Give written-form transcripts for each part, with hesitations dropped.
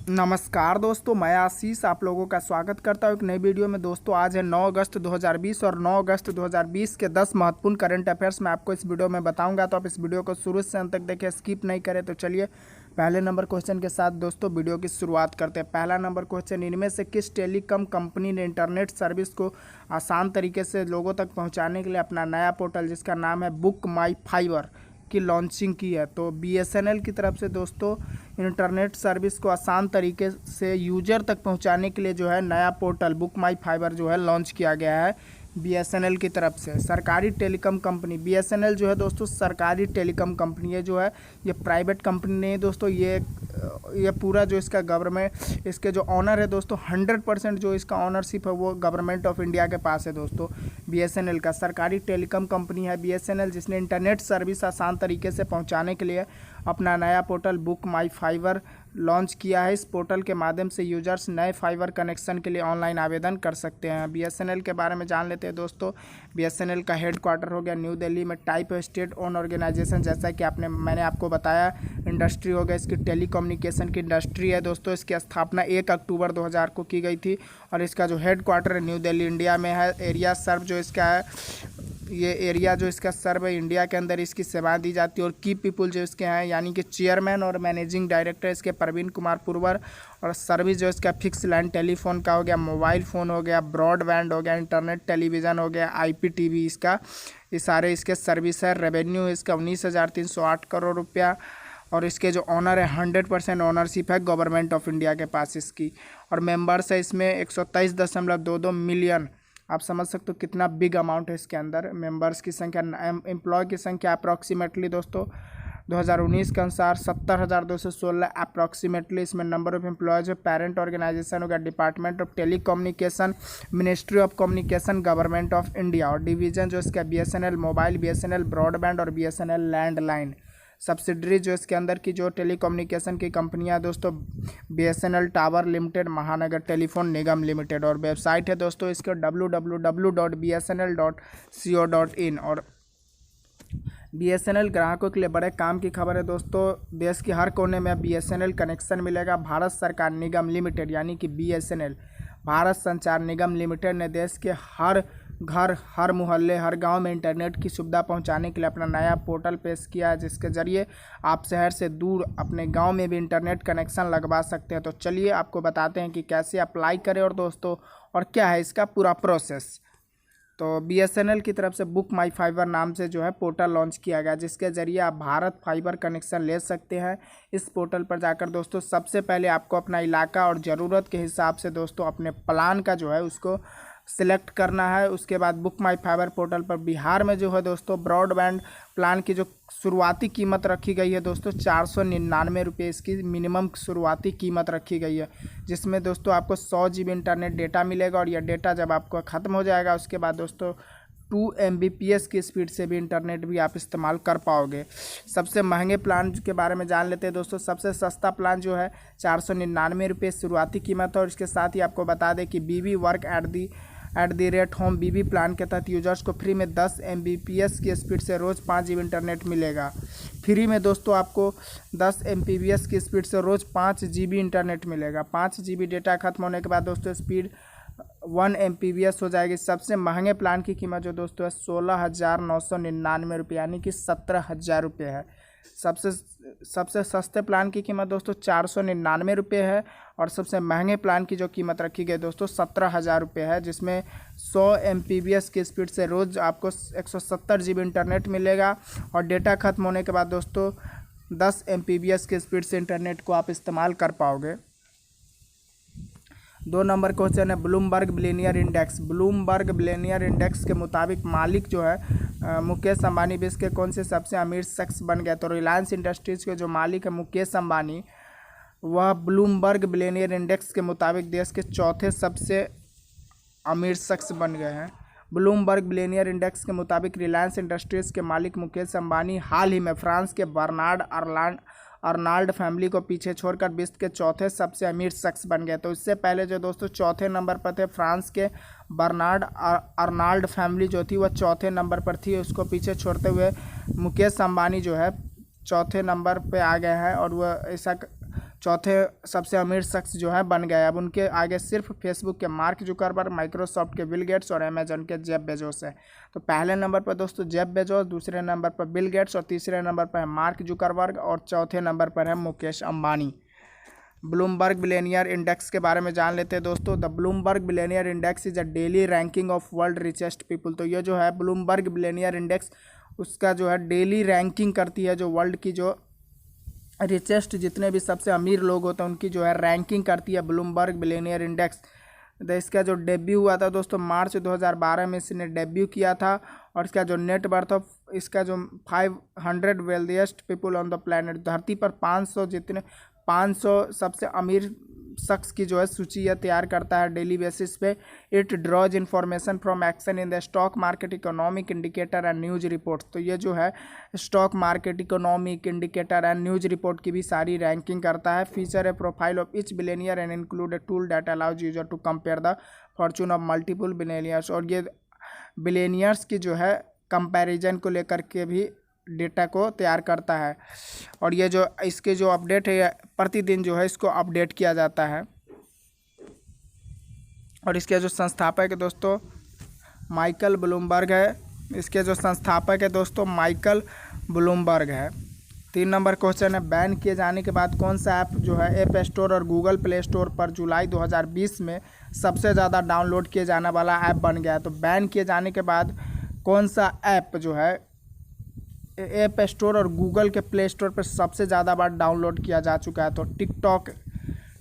नमस्कार दोस्तों, मैं आशीष आप लोगों का स्वागत करता हूं एक नई वीडियो में। दोस्तों आज है 9 अगस्त 2020 और 9 अगस्त 2020 के 10 महत्वपूर्ण करंट अफेयर्स मैं आपको इस वीडियो में बताऊंगा। तो आप इस वीडियो को शुरू से अंत तक देखें, स्किप नहीं करें। तो चलिए पहले नंबर क्वेश्चन के साथ दोस्तों वीडियो की शुरुआत करते हैं। पहला नंबर क्वेश्चन, इनमें से किस टेलीकॉम कंपनी ने इंटरनेट सर्विस को आसान तरीके से लोगों तक पहुँचाने के लिए अपना नया पोर्टल जिसका नाम है बुक माई फाइबर की लॉन्चिंग की है? तो BSNL की तरफ से दोस्तों इंटरनेट सर्विस को आसान तरीके से यूजर तक पहुंचाने के लिए जो है नया पोर्टल बुक माई फाइबर जो है लॉन्च किया गया है BSNL की तरफ से। सरकारी टेलीकॉम कंपनी BSNL जो है दोस्तों सरकारी टेलीकॉम कंपनी है, जो है ये प्राइवेट कंपनी नहीं है दोस्तों। ये पूरा जो इसका गवर्नमेंट, इसके जो ऑनर है दोस्तों 100% जो इसका ऑनरशिप है वो गवर्नमेंट ऑफ इंडिया के पास है दोस्तों। BSNL का सरकारी टेलीकॉम कंपनी है BSNL, जिसने इंटरनेट सर्विस आसान तरीके से पहुंचाने के लिए अपना नया पोर्टल बुक माई फाइबर लॉन्च किया है। इस पोर्टल के माध्यम से यूजर्स नए फाइबर कनेक्शन के लिए ऑनलाइन आवेदन कर सकते हैं। BSNL के बारे में जान लेते हैं दोस्तों। BSNL का हेडक्वार्टर हो गया न्यू दिल्ली में। टाइप स्टेट ओन ऑर्गेनाइजेशन, जैसा कि मैंने आपको बताया। इंडस्ट्री हो गया इसकी टेलीकम्युनिकेशन की इंडस्ट्री है दोस्तों। इसकी स्थापना 1 अक्टूबर 2000 को की गई थी और इसका जो हेडक्वार्टर है न्यू दिल्ली इंडिया में है। एरिया सर्व जो इसका है, ये एरिया जो इसका सर्व है इंडिया के अंदर इसकी सेवाएं दी जाती है। और की पीपुल जो इसके हैं यानी कि चेयरमैन और मैनेजिंग डायरेक्टर इसके प्रवीण कुमार पुरवर। और सर्विस जो इसका फिक्स लाइन टेलीफोन का हो गया, मोबाइल फ़ोन हो गया, ब्रॉडबैंड हो गया, इंटरनेट टेलीविज़न हो गया, IPTV इसका, ये सारे इसके सर्विस है। रेवेन्यू इसका 19,308 करोड़ रुपया। और इसके जो ऑनर है 100% ऑनरशिप है गवर्नमेंट ऑफ इंडिया के पास इसकी। और मेंबर्स है इसमें 123.22 मिलियन। आप समझ सकते हो कितना बिग अमाउंट है इसके अंदर मेंबर्स की संख्या। एम्प्लॉय की संख्या अप्रॉक्सीमेटली दोस्तों 2019 के अनुसार 70,216 अप्रॉक्सीमेटली इसमें नंबर ऑफ एम्प्लॉयज़ है। पेरेंट ऑर्गेनाइजेशन हो गया department of telecommunication, ministry of communication, government of India. और डिवीज़न जो इसका BSNL मोबाइल, BSNL ब्रॉडबैंड और BSNL लैंडलाइन। सब्सिडरी जो इसके अंदर की जो टेलीकम्युनिकेशन की कंपनियां दोस्तों BSNL टावर लिमिटेड, महानगर टेलीफोन निगम लिमिटेड। और वेबसाइट है दोस्तों इसके www.bsnl.co.in। और BSNL ग्राहकों के लिए बड़े काम की खबर है दोस्तों। देश के हर कोने में BSNL कनेक्शन मिलेगा। भारत सरकार निगम लिमिटेड यानी कि BSNL, भारत संचार निगम लिमिटेड ने देश के हर घर, हर मोहल्ले, हर गांव में इंटरनेट की सुविधा पहुंचाने के लिए अपना नया पोर्टल पेश किया है, जिसके ज़रिए आप शहर से दूर अपने गांव में भी इंटरनेट कनेक्शन लगवा सकते हैं। तो चलिए आपको बताते हैं कि कैसे अप्लाई करें और दोस्तों और क्या है इसका पूरा प्रोसेस। तो BSNL की तरफ से बुक माई फाइबर नाम से जो है पोर्टल लॉन्च किया गया, जिसके ज़रिए आप भारत फाइबर कनेक्शन ले सकते हैं। इस पोर्टल पर जाकर दोस्तों सबसे पहले आपको अपना इलाका और ज़रूरत के हिसाब से दोस्तों अपने प्लान का जो है उसको सिलेक्ट करना है। उसके बाद बुक माई फाइबर पोर्टल पर बिहार में जो है दोस्तों ब्रॉडबैंड प्लान की जो शुरुआती कीमत रखी गई है दोस्तों 499 रुपये इसकी मिनिमम शुरुआती कीमत रखी गई है, जिसमें दोस्तों आपको 100 GB इंटरनेट डेटा मिलेगा। और यह डेटा जब आपको ख़त्म हो जाएगा उसके बाद दोस्तों 2 Mbps की स्पीड से भी इंटरनेट भी आप इस्तेमाल कर पाओगे। सबसे महंगे प्लान के बारे में जान लेते हैं दोस्तों। सबसे सस्ता प्लान जो है 499 रुपये शुरुआती कीमत है। और इसके साथ ही आपको बता दें कि BB work at the rate home BB plan के तहत यूजर्स को फ्री में 10 Mbps की स्पीड से रोज़ 5 GB इंटरनेट मिलेगा। फ्री में दोस्तों आपको 10 Mbps की स्पीड से रोज़ 5 GB इंटरनेट मिलेगा। 5 GB डेटा खत्म होने के बाद दोस्तों स्पीड 1 Mbps हो जाएगी। सबसे महंगे प्लान की कीमत जो दोस्तों है 16,999 रुपये यानी कि 17,000 रुपये है। सबसे सस्ते प्लान की कीमत दोस्तों 499 रुपये है। और सबसे महंगे प्लान की जो कीमत रखी गई दोस्तों 17,000 रुपये है, जिसमें 100 Mbps की स्पीड से रोज़ आपको 170 GB इंटरनेट मिलेगा। और डेटा खत्म होने के बाद दोस्तों 10 Mbps की स्पीड से इंटरनेट को आप इस्तेमाल कर पाओगे। 2 नंबर क्वेश्चन है Bloomberg billionaire index. Bloomberg billionaire index के मुताबिक मालिक जो है मुकेश अंबानी विश्व के कौन से सबसे अमीर शख्स बन गए? तो रिलायंस इंडस्ट्रीज़ के जो मालिक है मुकेश अंबानी, वह ब्लूमबर्ग बिलियनियर इंडेक्स के मुताबिक देश के चौथे सबसे अमीर शख्स बन गए हैं। ब्लूमबर्ग बिलियनियर इंडेक्स के मुताबिक रिलायंस इंडस्ट्रीज़ के मालिक मुकेश अंबानी हाल ही में फ्रांस के बर्नार्ड अर्नाल्ड फैमिली को पीछे छोड़कर विश्व के चौथे सबसे अमीर शख्स बन गए। तो इससे पहले जो दोस्तों चौथे नंबर पर थे फ्रांस के बर्नार्ड अर्नाल्ड फैमिली जो थी वह चौथे नंबर पर थी। उसको पीछे छोड़ते हुए मुकेश अंबानी जो है चौथे नंबर पे आ गए हैं। और वह ऐसा चौथे सबसे अमीर शख्स जो है बन गए। अब उनके आगे सिर्फ फेसबुक के मार्क जुकरबर्ग, माइक्रोसॉफ्ट के बिल गेट्स और अमेजन के जेफ बेजोस है। तो पहले नंबर पर दोस्तों जेफ बेजोस, दूसरे नंबर पर बिल गेट्स और तीसरे नंबर पर है मार्क जुकरबर्ग और चौथे नंबर पर है Mukesh Ambani. Bloomberg billionaire index के बारे में जान लेते हैं दोस्तों। The Bloomberg billionaire index is a daily ranking of world richest people. तो ये जो है ब्लूमबर्ग बिलियनियर इंडेक्स, उसका जो है डेली रैंकिंग करती है, जो वर्ल्ड की जो रिचेस्ट जितने भी सबसे अमीर लोग होते हैं उनकी जो है रैंकिंग करती है ब्लूमबर्ग बिलियनियर इंडेक्स। तो इसका जो डेब्यू हुआ था दोस्तों मार्च 2012 में इसने डेब्यू किया था। और इसका जो नेट वर्थ ऑफ, इसका जो 500 wealthiest people on the planet, धरती पर 500 सबसे अमीर शख्स की जो है सूची यह तैयार करता है डेली बेसिस पे। It draws information from action in the stock market, economic indicator and news report. तो ये जो है stock market, economic indicator and news report की भी सारी रैंकिंग करता है। Feature a profile of each billionaire and include a tool that allows user to compare the fortune of multiple billionaires. और ये बिलियनियर्स की जो है कंपैरिजन को लेकर के भी डेटा को तैयार करता है। और ये जो इसके जो अपडेट है प्रतिदिन जो है इसको अपडेट किया जाता है। और इसके जो संस्थापक है दोस्तों माइकल ब्लूमबर्ग है। इसके जो संस्थापक है दोस्तों माइकल ब्लूमबर्ग है। 3 नंबर क्वेश्चन है, बैन किए जाने के बाद कौन सा ऐप जो है ऐप स्टोर और गूगल प्ले स्टोर पर जुलाई 2020 में सबसे ज़्यादा डाउनलोड किए जाने वाला ऐप बन गया है। तो बैन किए जाने के बाद कौन सा ऐप जो है ऐप स्टोर और गूगल के प्ले स्टोर पर सबसे ज़्यादा बार डाउनलोड किया जा चुका है? तो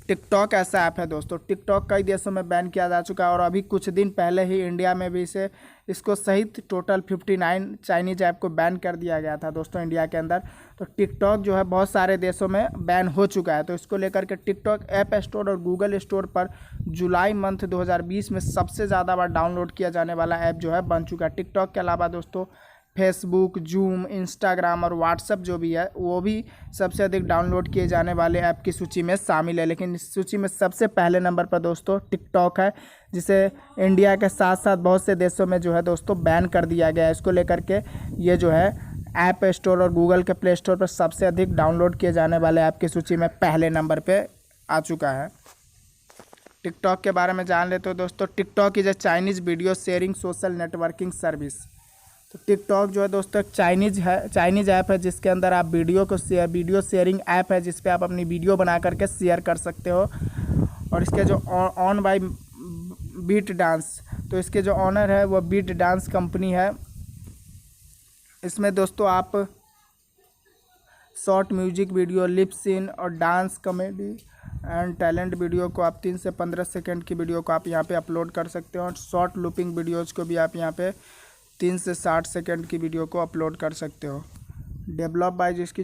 टिकटॉक ऐसा ऐप है दोस्तों। टिकटॉक कई देशों में बैन किया जा चुका है और अभी कुछ दिन पहले ही इंडिया में भी इसको सहित टोटल 59 चाइनीज ऐप को बैन कर दिया गया था दोस्तों इंडिया के अंदर। तो टिकटॉक जो है बहुत सारे देशों में बैन हो चुका है। तो इसको लेकर के टिकटॉक ऐप स्टोर और गूगल स्टोर पर जुलाई मंथ 2020 में सबसे ज़्यादा बार डाउनलोड किया जाने वाला ऐप जो है बन चुका है। टिकटॉक के अलावा दोस्तों फेसबुक, जूम, इंस्टाग्राम और व्हाट्सएप जो भी है वो भी सबसे अधिक डाउनलोड किए जाने वाले ऐप की सूची में शामिल है। लेकिन इस सूची में सबसे पहले नंबर पर दोस्तों टिकटॉक है, जिसे इंडिया के साथ साथ बहुत से देशों में जो है दोस्तों बैन कर दिया गया है। इसको लेकर के ये जो है ऐप स्टोर और गूगल के प्ले स्टोर पर सबसे अधिक डाउनलोड किए जाने वाले ऐप की सूची में पहले नंबर पर आ चुका है। टिकटॉक के बारे में जान लेते हो दोस्तों। TikTok is a Chinese video sharing social networking service. तो टिकटॉक जो है दोस्तों चाइनीज़ ऐप है जिसके अंदर आप वीडियो शेयरिंग ऐप है जिस पे आप अपनी वीडियो बना करके शेयर कर सकते हो। और इसके जो ऑन बाय बीट डांस, तो इसके जो ऑनर है वो बीट डांस कंपनी है। इसमें दोस्तों आप शॉर्ट म्यूजिक वीडियो, लिप सिन और dance, comedy and talent video को आप 3 से 15 सेकेंड की वीडियो को आप यहाँ पे अपलोड कर सकते हो। और शॉर्ट लूपिंग वीडियोज़ को भी आप यहाँ पे 3 से 60 सेकेंड की वीडियो को अपलोड कर सकते हो। डेवलप बाय इसके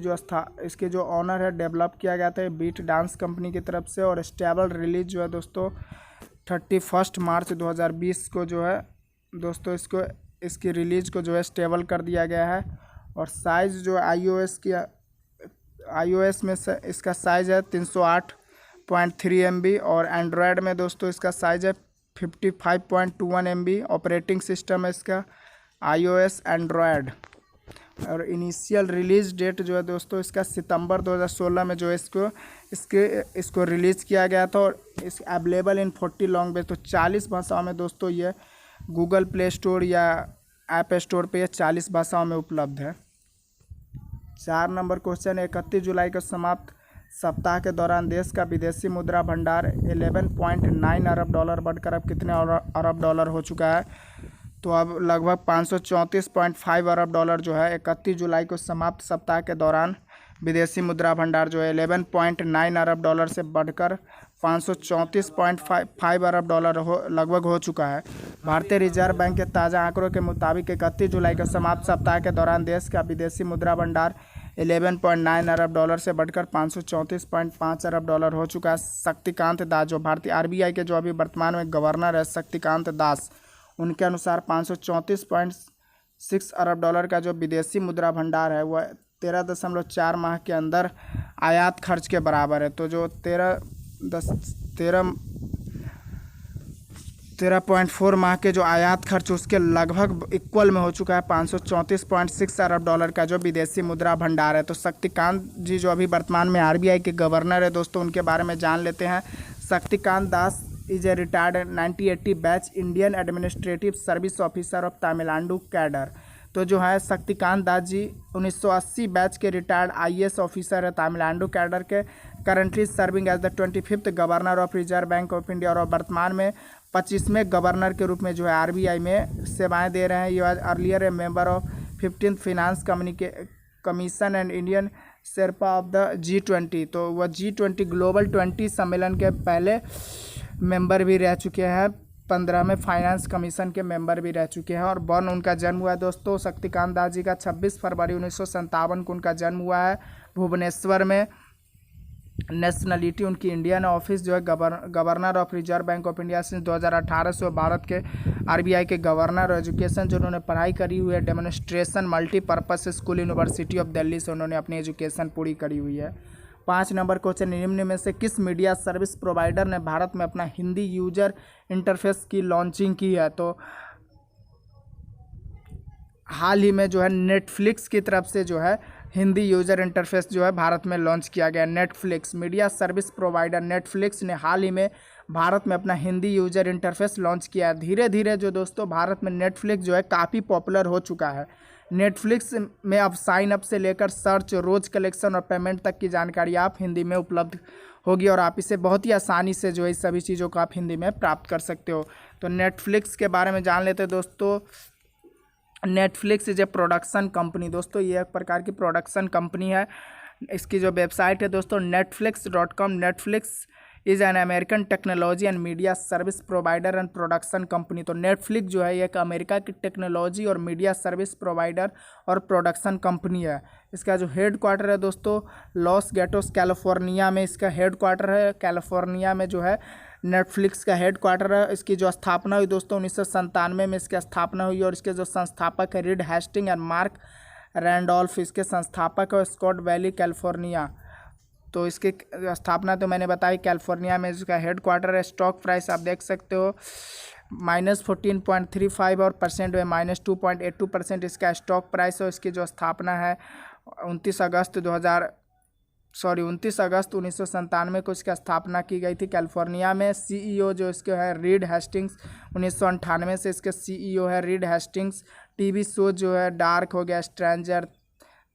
जो ऑनर है, डेवलप किया गया था बीट डांस कंपनी की तरफ से। और स्टेबल रिलीज जो है दोस्तों 31 मार्च 2020 को जो है दोस्तों इसकी रिलीज को जो है स्टेबल कर दिया गया है। और साइज़ जो iOS में से इसका साइज़ है 308.3 MB और एंड्रॉयड में दोस्तों इसका साइज़ है 55.21 MB। ऑपरेटिंग सिस्टम है इसका iOS एंड्रॉयड। और इनिशियल रिलीज़ डेट जो है दोस्तों इसका सितंबर 2016 में जो है इसको रिलीज़ किया गया था। और इस अवेलेबल इन 40 लैंग्वेज, तो 40 भाषाओं में दोस्तों ये गूगल प्ले स्टोर या ऐप स्टोर पे ये 40 भाषाओं में उपलब्ध है। 4 नंबर क्वेश्चन, 31 जुलाई को समाप्त सप्ताह के दौरान देश का विदेशी मुद्रा भंडार 11.9 अरब डॉलर बढ़कर अब कितने अरब डॉलर हो चुका है? तो अब लगभग 534.5 अरब डॉलर जो है 31 जुलाई को समाप्त सप्ताह के दौरान विदेशी मुद्रा भंडार जो है 11.9 अरब डॉलर से बढ़कर 534.5 अरब डॉलर लगभग हो चुका है। भारतीय रिजर्व बैंक के ताज़ा आंकड़ों के मुताबिक 31 जुलाई को समाप्त सप्ताह के दौरान देश का विदेशी मुद्रा भंडार 11.9 अरब डॉलर से बढ़कर 534.5 अरब डॉलर हो चुका है। शक्तिकांत दास जो भारतीय RBI के जो अभी वर्तमान में गवर्नर है शक्तिकांत दास, उनके अनुसार 534.6 अरब डॉलर का जो विदेशी मुद्रा भंडार है वह 13.4 माह के अंदर आयात खर्च के बराबर है। तो जो 13 13.4 माह के जो आयात खर्च उसके लगभग इक्वल में हो चुका है 534.6 अरब डॉलर का जो विदेशी मुद्रा भंडार है। तो शक्तिकांत जी जो अभी वर्तमान में आरबीआई के गवर्नर है दोस्तों, उनके बारे में जान लेते हैं। Shaktikanta Das is a retired 1980 batch Indian administrative service officer of Tamil Nadu cadre. तो जो है शक्तिकांत दास जी 1980 बैच के रिटायर्ड आईएएस ऑफिसर है तमिलनाडु कैडर के। Currently serving as the 25th governor of Reserve Bank of India, और वर्तमान में 25वें गवर्नर के रूप में जो है आरबीआई में सेवाएं दे रहे हैं। ये आज earlier A member of 15th finance commission and Indian Sherpa of the G20। तो वह G20 ग्लोबल 20 सम्मेलन के पहले मेंबर भी रह चुके हैं, 15वें फाइनेंस कमीशन के मेंबर भी रह चुके हैं। और बर्न उनका जन्म हुआ है दोस्तों शक्तिकांत दास जी का 26 फरवरी 1957 को उनका जन्म हुआ है भुवनेश्वर में। नेशनलिटी उनकी इंडियन, ऑफिस जो है governor of Reserve Bank of India since 2018 से भारत के आरबीआई के गवर्नर। और एजुकेशन जो उन्होंने पढ़ाई करी हुई है demonstration multipurpose school university of Delhi से उन्होंने अपनी एजुकेशन पूरी करी हुई है। 5 नंबर क्वेश्चन, निम्न में से किस मीडिया सर्विस प्रोवाइडर ने भारत में अपना हिंदी यूजर इंटरफेस की लॉन्चिंग की है? तो हाल ही में जो है नेटफ्लिक्स की तरफ से जो है हिंदी यूजर इंटरफेस जो है भारत में लॉन्च किया गया। Netflix media service provider Netflix ने हाल ही में भारत में अपना हिंदी यूजर इंटरफेस लॉन्च किया है। धीरे धीरे जो दोस्तों भारत में नेटफ्लिक्स जो है काफ़ी पॉपुलर हो चुका है। नेटफ्लिक्स में अब साइन अप से लेकर सर्च, रोज कलेक्शन और पेमेंट तक की जानकारी आप हिंदी में उपलब्ध होगी, और आप इसे बहुत ही आसानी से जो है इस सभी चीज़ों को आप हिंदी में प्राप्त कर सकते हो। तो नेटफ्लिक्स के बारे में जान लेते हैं दोस्तों। Netflix is a production company. दोस्तों ये एक प्रकार की प्रोडक्शन कंपनी है। इसकी जो वेबसाइट है दोस्तों netflix.com। Netflix is an American technology and media service provider and production company. तो नेटफ्लिक्स जो है एक अमेरिका की टेक्नोलॉजी और मीडिया सर्विस प्रोवाइडर और प्रोडक्शन कंपनी है। इसका जो हेड क्वार्टर है दोस्तों लॉस गैटोस कैलिफोर्निया में इसका हेड क्वार्टर है। कैलिफोर्निया में जो है नेटफ्लिक्स का हेड क्वार्टर है। इसकी जो स्थापना हुई दोस्तों 1997 में इसकी स्थापना हुई, और इसके जो संस्थापक है Reed Hasting and Marc Randolph इसके संस्थापक है स्कॉट वैली कैलिफोर्निया। तो इसकी स्थापना तो मैंने बताई कैलिफोर्निया में, इसका हेड क्वार्टर है। स्टॉक प्राइस आप देख सकते हो -14.35 और परसेंट में -2.82% इसका स्टॉक प्राइस है। इसकी जो स्थापना है 29 अगस्त 1997 को इसकी स्थापना की गई थी कैलिफोर्निया में। सीईओ जो इसके है रीड हेस्टिंग्स, 1998 से इसके सीईओ है रीड हेस्टिंग्स। टीवी शो जो है डार्क हो गया, Stranger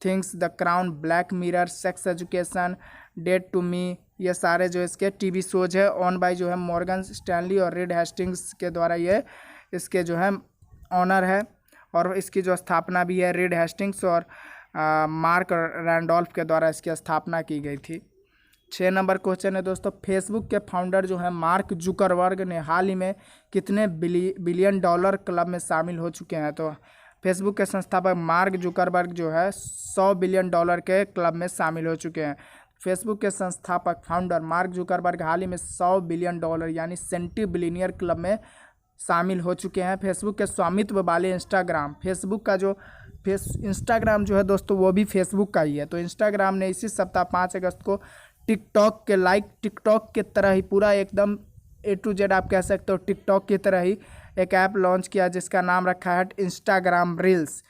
Things, the Crown, Black Mirror, Sex Education, Dead to Me, ये सारे जो इसके टीवी शोज है ऑन बाय जो है मॉर्गन स्टैनली और रीड हेस्टिंग्स के द्वारा ये इसके जो है ऑनर है। और इसकी जो स्थापना भी है रीड हेस्टिंग्स और मार्क रैंडोल्फ के द्वारा इसकी स्थापना की गई थी। 6 नंबर क्वेश्चन है दोस्तों, फेसबुक के फाउंडर जो है मार्क जुकरबर्ग ने हाल ही में कितने बिलियन डॉलर क्लब में शामिल हो चुके हैं? तो फेसबुक के संस्थापक मार्क जुकरबर्ग जो है 100 बिलियन डॉलर के क्लब में शामिल हो चुके हैं। फेसबुक के संस्थापक फाउंडर मार्क जुकरबर्ग हाल ही में 100 बिलियन डॉलर यानी सेंटी बिलियनियर क्लब में शामिल हो चुके हैं। फेसबुक के स्वामित्व वाले इंस्टाग्राम, फेसबुक का जो इंस्टाग्राम जो है दोस्तों वो भी फेसबुक का ही है। तो इंस्टाग्राम ने इसी सप्ताह 5 अगस्त को टिकटॉक के तरह ही पूरा एकदम A to Z आप कह सकते हो टिकटॉक की तरह ही एक ऐप लॉन्च किया जिसका नाम रखा है इंस्टाग्राम रील्स।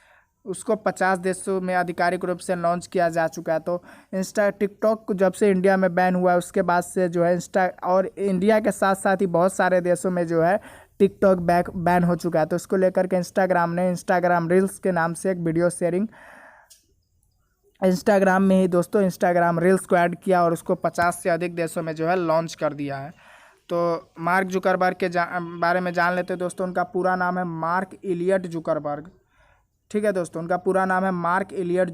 उसको 50 देशों में आधिकारिक रूप से लॉन्च किया जा चुका है। तो टिकटॉक जब से इंडिया में बैन हुआ है उसके बाद से जो है और इंडिया के साथ साथ ही बहुत सारे देशों में जो है टिकटॉक बैन हो चुका है। तो उसको लेकर के इंस्टाग्राम ने इंस्टाग्राम रील्स के नाम से एक वीडियो शेयरिंग इंस्टाग्राम में ही दोस्तों इंस्टाग्राम रील्स को ऐड किया और उसको 50 से अधिक देशों में जो है लॉन्च कर दिया है। तो मार्क जुकरबर्ग के बारे में जान लेते हैं दोस्तों। उनका पूरा नाम है मार्क इलियट जुकरबर्ग। ठीक है दोस्तों, उनका पूरा नाम है Mark Elliot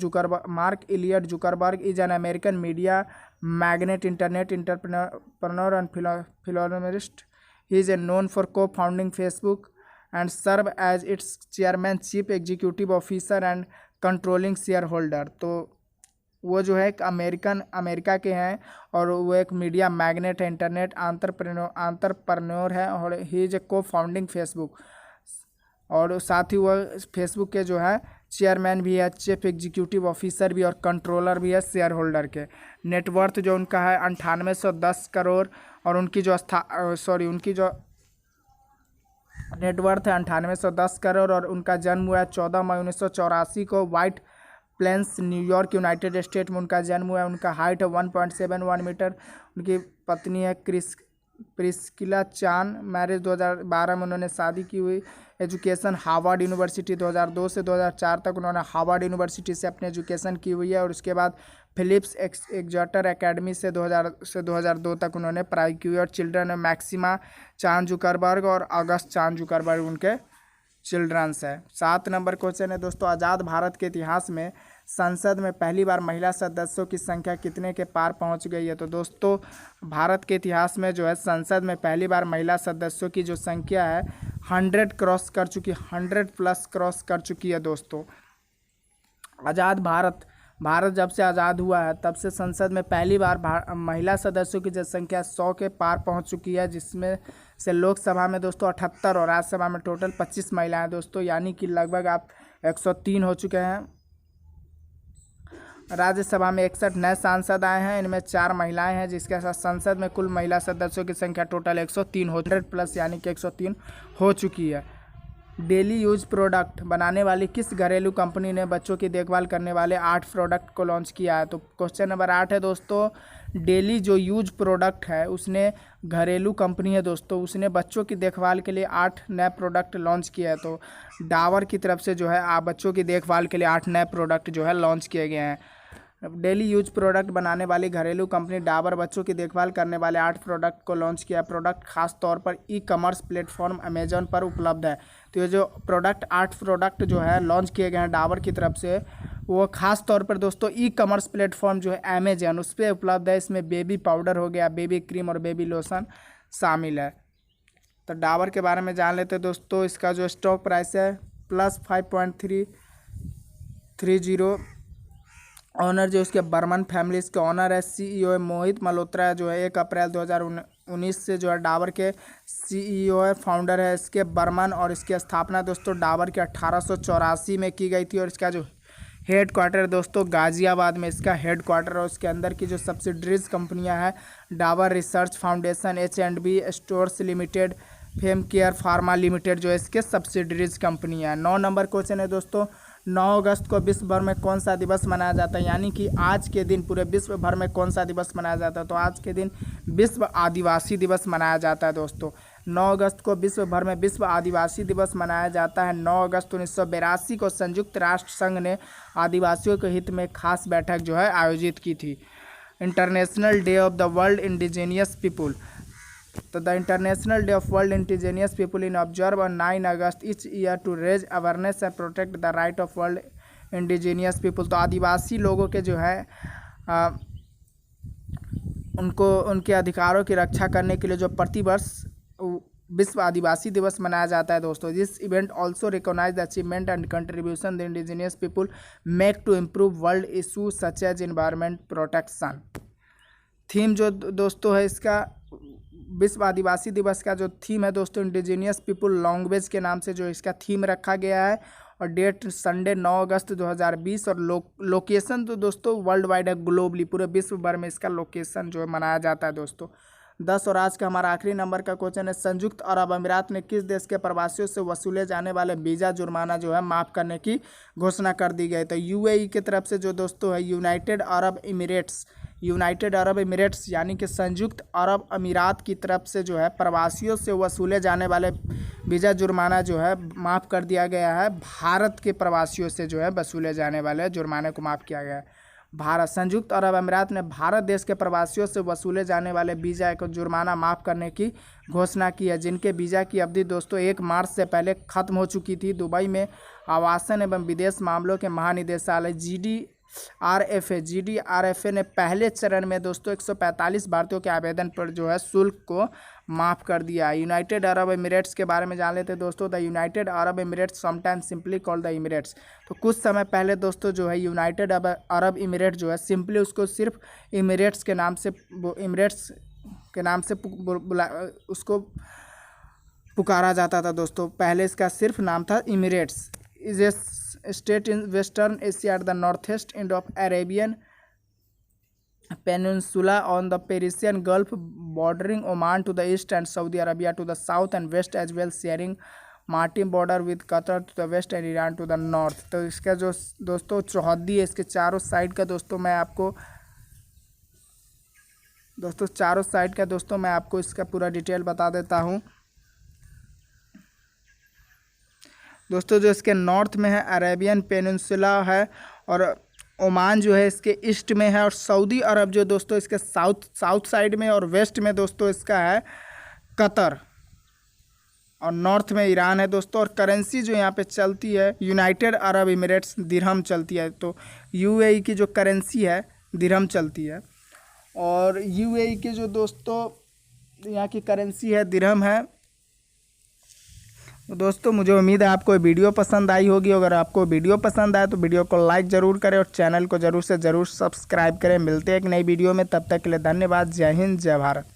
Zuckerberg is an American media magnate, internet entrepreneur and philosophist. He is known for co-founding Facebook and serve as its chairman, chief executive officer and controlling shareholder. तो वो जो है एक America के हैं और वो एक मीडिया मैग्नेट है, इंटरनेट एंटरप्रेन्योर है और ही इज ए को फाउंडिंग फेसबुक। और साथ ही वह फेसबुक के जो है चेयरमैन भी है, चीफ एग्जीक्यूटिव ऑफिसर भी और कंट्रोलर भी है शेयर होल्डर के। नेटवर्थ जो उनका है 9810 करोड़ और उनकी जो नेटवर्थ है 9810 करोड़ और उनका जन्म हुआ है 14 मई 1984 को White Plains New York United State में उनका जन्म हुआ है। उनका हाइट है 1.71 मीटर। उनकी पत्नी है प्रिस्किला चान। मैरिज 2012 में उन्होंने शादी की हुई। एजुकेशन हार्वर्ड यूनिवर्सिटी 2002 से 2004 तक उन्होंने हार्वर्ड यूनिवर्सिटी से अपनी एजुकेशन की हुई है। और उसके बाद फिलिप्स एक्जेटर एकेडमी से 2002 तक उन्होंने पढ़ाई की हुई। और चिल्ड्रन है मैक्सिमा चान जुकरबर्ग और अगस्त चान जुकरबर्ग उनके चिल्ड्रंस है। 7 नंबर क्वेश्चन है दोस्तों, आज़ाद भारत के इतिहास में संसद में पहली बार महिला सदस्यों की संख्या कितने के पार पहुंच गई है। तो दोस्तों भारत के इतिहास में जो है संसद में पहली बार महिला सदस्यों की जो संख्या है 100 क्रॉस कर चुकी, 100 प्लस क्रॉस कर चुकी है दोस्तों। आज़ाद भारत जब से आज़ाद हुआ है तब से संसद में पहली बार महिला सदस्यों की जनसंख्या 100 के पार पहुंच चुकी है, जिसमें से लोकसभा में दोस्तों 78 और राज्यसभा में टोटल 25 महिलाएं दोस्तों, यानी कि लगभग आप 103 हो चुके हैं। राज्यसभा में 61 नए सांसद आए हैं, इनमें 4 महिलाएं हैं, जिसके साथ संसद में कुल महिला सदस्यों की संख्या टोटल 103 हो 100 प्लस यानी कि 103 हो चुकी है। डेली यूज प्रोडक्ट बनाने वाली किस घरेलू कंपनी ने बच्चों की देखभाल करने वाले 8 प्रोडक्ट को लॉन्च किया है। तो क्वेश्चन नंबर 8 है दोस्तों, डेली जो यूज प्रोडक्ट है उसने घरेलू कंपनी है दोस्तों, उसने बच्चों की देखभाल के लिए 8 नए प्रोडक्ट लॉन्च किया है। तो डाबर की तरफ से जो है बच्चों की देखभाल के लिए 8 नए प्रोडक्ट जो है लॉन्च किए गए हैं। डेली यूज प्रोडक्ट बनाने वाली घरेलू कंपनी डाबर बच्चों की देखभाल करने वाले 8 प्रोडक्ट को लॉन्च किया। प्रोडक्ट खास तौर पर ई कॉमर्स प्लेटफॉर्म अमेजॉन पर उपलब्ध है। तो ये जो 8 प्रोडक्ट जो है लॉन्च किए गए हैं डाबर की तरफ से, वो खास तौर पर दोस्तों ई कॉमर्स प्लेटफॉर्म जो है अमेजॉन उस पर उपलब्ध है। इसमें बेबी पाउडर हो गया, बेबी क्रीम और बेबी लोशन शामिल है। तो डाबर के बारे में जान लेते हैं दोस्तों। इसका जो स्टॉक प्राइस है +5.30। ऑनर जो इसके बर्मन फैमिली इसके ऑनर है। सीईओ है मोहित मल्होत्रा जो है 1 अप्रैल 2019 से जो है डाबर के सीईओ है, फाउंडर है इसके बर्मन। और इसकी स्थापना दोस्तों डाबर के 1884 में की गई थी। और इसका जो हेड क्वार्टर दोस्तों गाजियाबाद में इसका हेड क्वार्टर। और उसके अंदर की जो सब्सिडरीज कंपनियां हैं Dabur research foundation, H&B stores limited, fame care pharma limited जो है इसके सब्सिडरीज कंपनियां हैं। 9 नंबर क्वेश्चन है दोस्तों, 9 अगस्त को विश्व भर में कौन सा दिवस मनाया जाता है, यानी कि आज के दिन पूरे विश्व भर में कौन सा दिवस मनाया जाता है। तो आज के दिन विश्व आदिवासी दिवस मनाया जाता है दोस्तों। 9 अगस्त को विश्व भर में विश्व आदिवासी दिवस मनाया जाता है। 9 अगस्त 1982 को संयुक्त राष्ट्र संघ ने आदिवासियों के हित में खास बैठक जो है आयोजित की थी। International day of the world indigenous people. तो the international day of world indigenous people in observe on 9 August each year to raise awareness and protect the right of world indigenous people. तो आदिवासी लोगों के जो है उनको उनके अधिकारों की रक्षा करने के लिए जो प्रतिवर्ष विश्व आदिवासी दिवस मनाया जाता है दोस्तों। This event also recognise the achievement and contribution the indigenous people make to improve world issue such as environment protection. Theme जो दोस्तों है इसका विश्व आदिवासी दिवस का जो थीम है दोस्तों इंडिजीनियस पीपल लैंग्वेज के नाम से जो इसका थीम रखा गया है। और डेट संडे 9 अगस्त 2020। और लोकेशन तो दोस्तों वर्ल्ड वाइड है, ग्लोबली पूरे विश्व भर में इसका लोकेशन जो है मनाया जाता है दोस्तों। 10 और आज का हमारा आखिरी नंबर का क्वेश्चन है, संयुक्त अरब अमीरात ने किस देश के प्रवासियों से वसूले जाने वाले वीज़ा जुर्माना जो है माफ़ करने की घोषणा कर दी गई। तो यूएई की तरफ से जो दोस्तों है यूनाइटेड अरब इमिरेट्स यानी कि संयुक्त अरब अमीरात की तरफ से जो है प्रवासियों से वसूले जाने वाले वीज़ा जुर्माना जो है माफ़ कर दिया गया है। भारत के प्रवासियों से जो है वसूले जाने वाले जुर्माने को माफ़ किया गया है। संयुक्त अरब अमीरात ने भारत देश के प्रवासियों से वसूले जाने वाले वीज़ा को जुर्माना माफ़ करने की घोषणा की है, जिनके वीज़ा की अवधि दोस्तों 1 मार्च से पहले ख़त्म हो चुकी थी। दुबई में आवासन एवं विदेश मामलों के महानिदेशालय GDRFA ने पहले चरण में दोस्तों 145 भारतीयों के आवेदन पर जो है शुल्क को माफ़ कर दिया। यूनाइटेड अरब एमिरेट्स के बारे में जान लेते हैं दोस्तों। The United Arab Emirates sometimes simply called the emirates. तो कुछ समय पहले दोस्तों जो है यूनाइटेड अरब इमिरेट्स जो है सिंपली उसको सिर्फ इमिरेट्स के नाम से उसको पुकारा जाता था दोस्तों। पहले इसका सिर्फ नाम था Emirates. Is a state in Western Asia at the north east end of Arabian peninsula on the Persian Gulf, bordering Oman to the east and Saudi Arabia to the south and west as well, sharing maritime border with Qatar to the west and Iran to the north. तो इसका जो दोस्तों चौहद्दी है, इसके चारों side का दोस्तों मैं आपको इसका पूरा डिटेल बता देता हूँ। दोस्तों जो इसके नॉर्थ में है अरेबियन पेनिनसुला है, और ओमान जो है इसके ईस्ट में है, और सऊदी अरब जो दोस्तों इसके साउथ साइड में, और वेस्ट में दोस्तों इसका है कतर, और नॉर्थ में ईरान है दोस्तों। और करेंसी जो यहाँ पे चलती है यूनाइटेड अरब एमिरेट्स दिरहम चलती है। तो यूएई की जो करेंसी है दिरहम चलती है, और यूएई की जो दोस्तों यहाँ की करेंसी है दिरहम है। तो दोस्तों मुझे उम्मीद है आपको वीडियो पसंद आई होगी। अगर आपको वीडियो पसंद आए तो वीडियो को लाइक ज़रूर करें और चैनल को ज़रूर से ज़रूर सब्सक्राइब करें। मिलते हैं एक नई वीडियो में, तब तक के लिए धन्यवाद। जय हिंद, जय भारत।